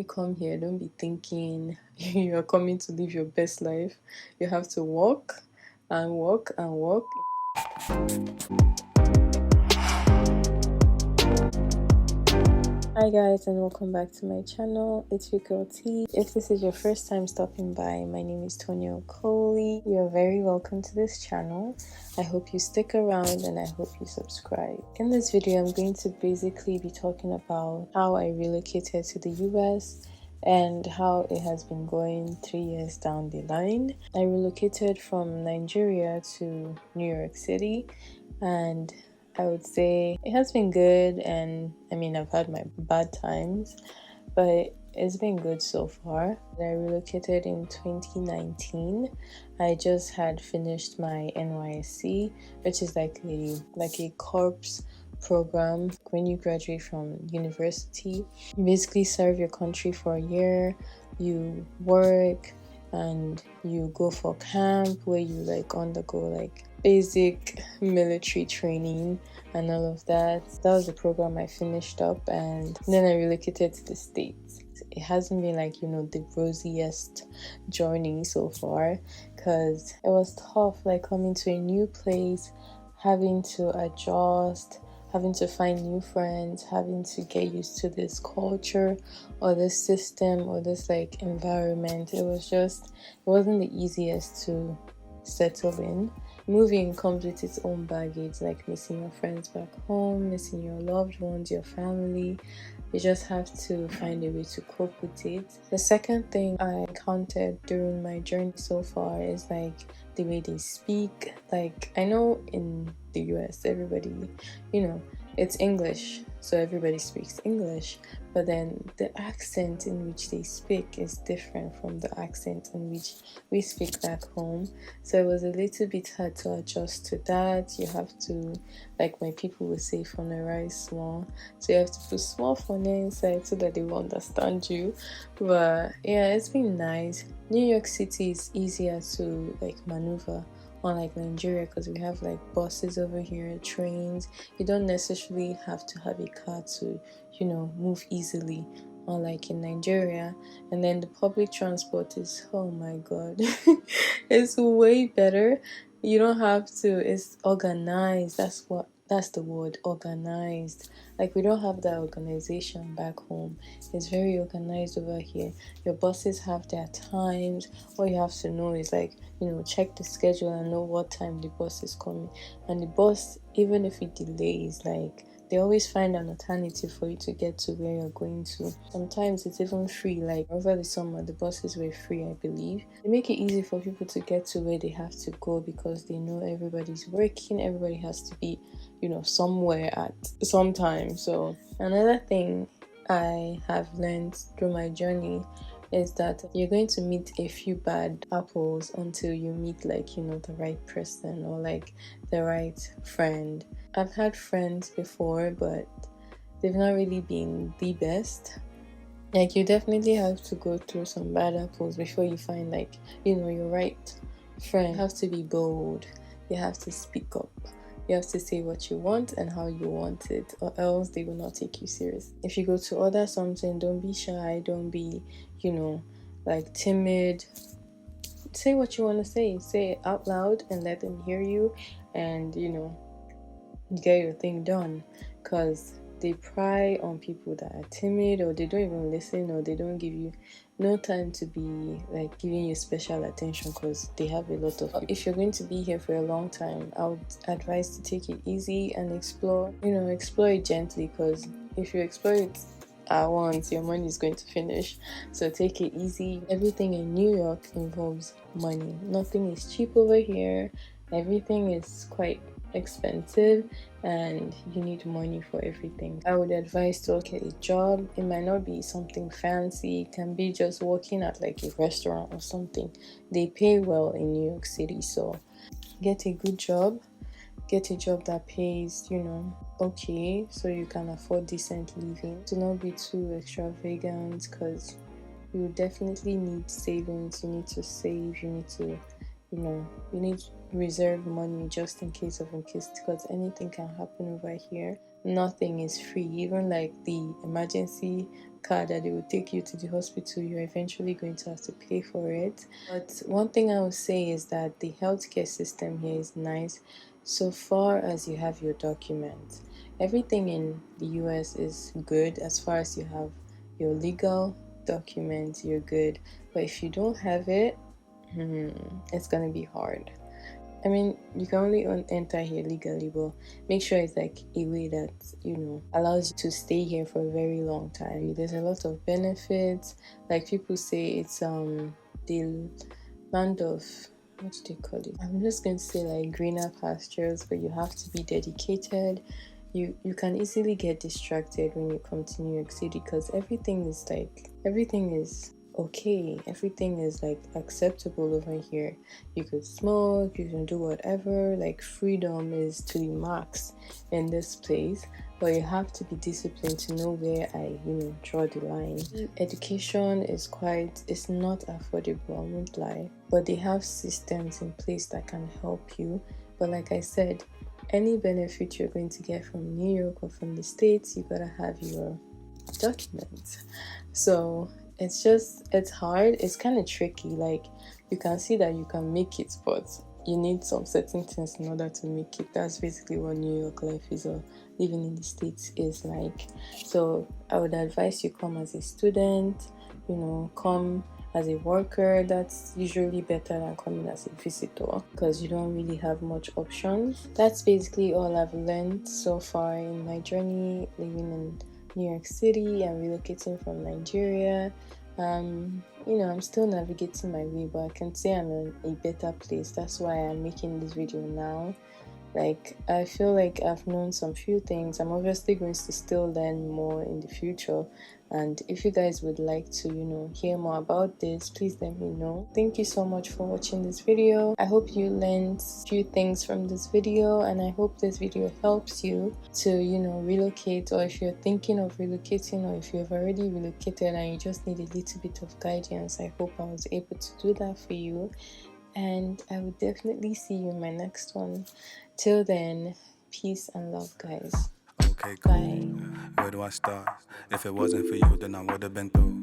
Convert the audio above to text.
you come here, don't be thinking you're coming to live your best life. You have to walk and walk and walk. Hi guys, and welcome back to my channel. It's your girl T. If this is your first time stopping by, my name is 𝒃.𝒽.𝒂. You're very welcome to this channel. I hope you stick around and I hope you subscribe. In this video, I'm going to basically be talking about how I relocated to the US and how it has been going 3 years down the line. I relocated from Nigeria to New York City, and I would say it has been good, and I mean, I've had my bad times, but it's been good so far. I relocated in 2019. I just had finished my NYSC, which is like a corps program. When you graduate from university, you basically serve your country for a year, you work, and you go for camp where you undergo basic military training and all of that. That was the program I finished up, and then I relocated to the States. It hasn't been the rosiest journey so far, because it was tough, coming to a new place, having to adjust, having to find new friends, having to get used to this culture or this system or this environment. It wasn't the easiest to settle in. Moving comes with its own baggage, like missing your friends back home, missing your loved ones, your family. You just have to find a way to cope with it. The second thing I encountered during my journey so far is the way they speak. I know in the US, everybody, it's English, so everybody speaks English, but then the accent in which they speak is different from the accent in which we speak back home. So it was a little bit hard to adjust to that. You have to, my people will say, phonerize small, so you have to put small phone inside so that they will understand you. But yeah, it's been nice. New York City is easier to maneuver, unlike Nigeria, because we have buses over here, trains. You don't necessarily have to have a car to move easily, unlike in Nigeria. And then the public transport is, oh my god, it's way better. You don't have to, it's organized. That's the word, organized. We don't have that organization back home. It's very organized over here. Your buses have their times. All you have to know is check the schedule and know what time the bus is coming. And the bus, even if it delays, they always find an alternative for you to get to where you're going to. Sometimes it's even free. Over the summer, the buses were free, I believe. They make it easy for people to get to where they have to go, because they know everybody's working. Everybody has to be somewhere at some time. So another thing I have learned through my journey is that you're going to meet a few bad apples until you meet the right person or the right friend. I've had friends before, but they've not really been the best. You definitely have to go through some bad apples before you find your right friend. You have to be bold. You have to speak up. You have to say what you want and how you want it, or else they will not take you serious. If you go to order something, don't be shy. Don't be, timid. Say what you want to say. Say it out loud and let them hear you, and get your thing done. Because they pry on people that are timid, or they don't even listen, or they don't give you no time to be giving you special attention, because they have a lot of people. If you're going to be here for a long time, I would advise to take it easy and explore it gently, because if you explore it at once, your money is going to finish. So take it easy. Everything in New York involves money. Nothing is cheap over here. Everything is quite expensive, and you need money for everything. I would advise to get a job. It might not be something fancy. It can be just working at a restaurant or something. They pay well in New York City, so get a good job. Get a job that pays okay, so you can afford decent living. Do not be too extravagant, because you definitely need savings. You need to save. You need to you need reserve money just in case, because anything can happen over here. Nothing is free. Even the emergency car that they will take you to the hospital, you're eventually going to have to pay for it. But one thing I would say is that the healthcare system here is nice so far as you have your documents. Everything in the US is good as far as you have your legal documents, you're good. But if you don't have it, it's gonna be hard. I mean, you can only enter here legally, but make sure it's like a way that, allows you to stay here for a very long time. There's a lot of benefits. Like people say it's the land of, what do they call it? I'm just going to say like greener pastures, but you have to be dedicated. You can easily get distracted when you come to New York City because everything is okay, everything is like acceptable over here. You could smoke, you can do whatever, like freedom is to the max in this place, but you have to be disciplined to know where I draw the line. Education it's not affordable, I won't lie, but they have systems in place that can help you. But like I said, any benefit you're going to get from New York or from the States, you gotta have your documents. So it's hard, it's kind of tricky. Like you can see that you can make it, but you need some certain things in order to make it. That's basically what New York life is, or living in the States is like. So I would advise you come as a student, come as a worker. That's usually better than coming as a visitor because you don't really have much options. That's basically all I've learned so far in my journey living in New York City and relocating from Nigeria. I'm still navigating my way, but I can say I'm in a better place. That's why I'm making this video now. Like, I feel like I've known some few things. I'm obviously going to still learn more in the future. And if you guys would like to, hear more about this, please let me know. Thank you so much for watching this video. I hope you learned a few things from this video, and I hope this video helps you to, relocate, or if you're thinking of relocating, or if you've already relocated and you just need a little bit of guidance. I hope I was able to do that for you. And I will definitely see you in my next one. Till then, peace and love, guys. Okay, cool. Bye. Where do I start? If it wasn't for you, then I would have been through